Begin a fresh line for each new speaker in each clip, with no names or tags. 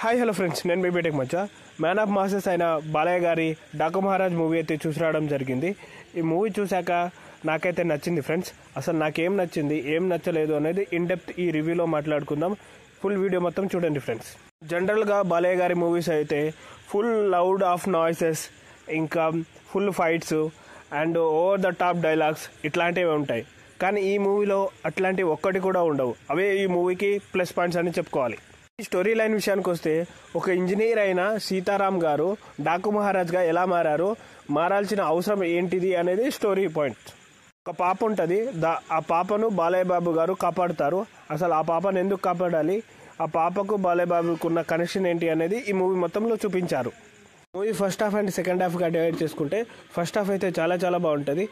Hi hello friends, నేను మీ BTech Maccha. Man of masses అయిన బాలయ్య గారి డాకు మహారాజ్ మూవీ అయితే చూసి రావడం జరిగింది. ఈ మూవీ చూశాక నాకైతే నచ్చింది ఫ్రెండ్స్. అసలు నాకేం నచ్చింది, ఏం నచ్చలేదు అనేది ఇన్ డెప్త్ ఈ రివ్యూలో మాట్లాడుకుందాం. ఫుల్ వీడియో మొత్తం చూడండి ఫ్రెండ్స్. జనరల్గా బాలయ్య గారి మూవీస్ అయితే ఫుల్ లౌడ్ ఆఫ్ నాయిసెస్, ఇంకా full fights and over the top dialogues ఇట్లాంటివి ఉంటాయి. కానీ ఈ మూవీలో అట్లాంటివి ఒక్కటి కూడా ఉండవు. అవే ఈ మూవీకి ప్లస్ పాయింట్స్ అని చెప్పుకోవాలి. ఈ స్టోరీ లైన్ విషయానికి వస్తే, ఒక ఇంజనీర్ అయిన సీతారాం గారు డాకు మహారాజ్గా ఎలా మారారు, మారాల్సిన అవసరం ఏంటిది అనేది స్టోరీ పాయింట్. ఒక పాప ఉంటుంది, ఆ పాపను బాలయ్య బాబు గారు కాపాడుతారు. అసలు ఆ పాపను ఎందుకు కాపాడాలి, ఆ పాపకు బాలయ్య బాబుకు ఉన్న కనెక్షన్ ఏంటి అనేది ఈ మూవీ మొత్తంలో చూపించారు. Movie first half and second హాఫ్గా డివైడ్ చేసుకుంటే, ఫస్ట్ హాఫ్ అయితే చాలా చాలా బాగుంటుంది.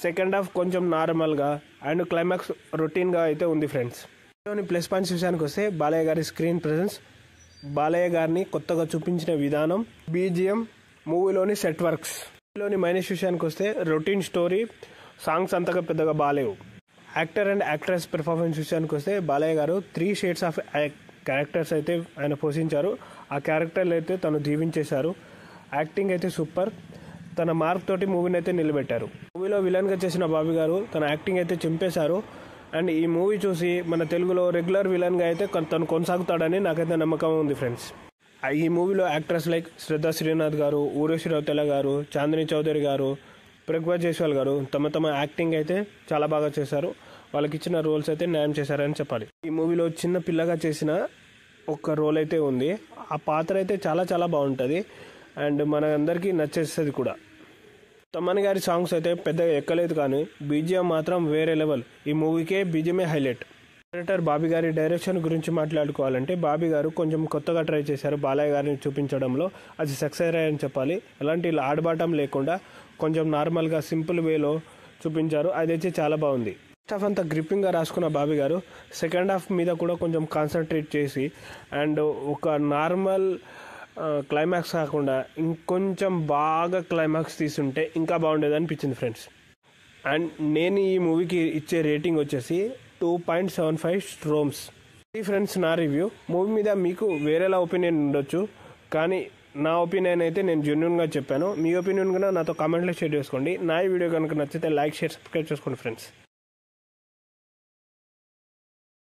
సెకండ్ హాఫ్ కొంచెం నార్మల్గా అండ్ క్లైమాక్స్ రొటీన్గా అయితే ఉంది ఫ్రెండ్స్. లోని ప్లస్ పాయింట్స్ విషయానికి వస్తే, బాలయ్య గారి స్క్రీన్ ప్రెజెన్స్, బాలయ్య గారిని కొత్తగా చూపించిన విధానం, బీజిఎం, మూవీలోని సెట్ వర్క్స్. మూవీలోని మైనస్ విషయానికి వస్తే రొటీన్ స్టోరీ, సాంగ్స్ అంతగా పెద్దగా బాలేవు. యాక్టర్ అండ్ యాక్ట్రెస్ పెర్ఫార్మెన్స్ విషయానికి వస్తే, బాలయ్య గారు 3 షేడ్స్ ఆఫ్ క్యారెక్టర్స్ అయితే ఆయన పోషించారు. ఆ క్యారెక్టర్లు అయితే తను జీవించేశారు. యాక్టింగ్ అయితే సూపర్. తన మార్క్ తోటి మూవీని అయితే నిలబెట్టారు. మూవీలో విలన్గా చేసిన బాబీ గారు తన యాక్టింగ్ అయితే చింపేశారు. అండ్ ఈ మూవీ చూసి మన తెలుగులో రెగ్యులర్ విలన్గా అయితే తను కొనసాగుతాడని నాకైతే నమ్మకం ఉంది ఫ్రెండ్స్. ఈ మూవీలో యాక్టర్స్ లైక్ శ్రద్ధా శ్రీనాథ్ గారు, ఊర్వశి రౌతేలా గారు, చాందిని చౌదరి గారు, ప్రగ్వా జైస్వాల్ గారు తమ యాక్టింగ్ అయితే చాలా బాగా చేశారు. వాళ్ళకి ఇచ్చిన రోల్స్ అయితే న్యాయం చేశారని చెప్పాలి. ఈ మూవీలో చిన్న పిల్లగా చేసిన ఒక రోల్ అయితే ఉంది. ఆ పాత్ర అయితే చాలా చాలా బాగుంటుంది అండ్ మన అందరికీ నచ్చేస్తుంది కూడా. తమన్ గారి సాంగ్స్ అయితే పెద్దగా ఎక్కలేదు, కానీ బీజిఎం మాత్రం వేరే లెవెల్. ఈ మూవీకే బీజిఎమే హైలైట్. డైరెక్టర్ బాబీ గారి డైరెక్షన్ గురించి మాట్లాడుకోవాలంటే, బాబీ గారు కొంచెం కొత్తగా ట్రై చేశారు బాలయ్య గారిని చూపించడంలో. అది సక్సెస్ అయ్యాయని చెప్పాలి. ఎలాంటి ఆడబాటం లేకుండా కొంచెం నార్మల్గా సింపుల్ వేలో చూపించారు. అదైతే చాలా బాగుంది. ఫస్ట్ హాఫ్ అంతా గ్రిప్పింగ్గా రాసుకున్న బాబీ గారు సెకండ్ హాఫ్ మీద కూడా కొంచెం కాన్సన్ట్రేట్ చేసి అండ్ ఒక నార్మల్ క్లైమాక్స్ కాకుండా ఇంకొంచెం బాగా క్లైమాక్స్ తీసుంటే ఇంకా బాగుండేది అనిపించింది ఫ్రెండ్స్. అండ్ నేను ఈ మూవీకి ఇచ్చే రేటింగ్ వచ్చేసి 2.75 స్ట్రోమ్స్. ఈ ఫ్రెండ్స్ నా రివ్యూ. మూవీ మీద మీకు వేరేలా ఒపీనియన్ ఉండొచ్చు, కానీ నా ఒపీనియన్ అయితే నేను జెన్యూన్గా చెప్పాను. మీ ఒపీనియన్ కూడా నాతో కామెంట్లో షేర్ చేసుకోండి. నా ఈ వీడియో కనుక నచ్చితే లైక్, షేర్, సబ్స్క్రైబ్ చేసుకోండి ఫ్రెండ్స్.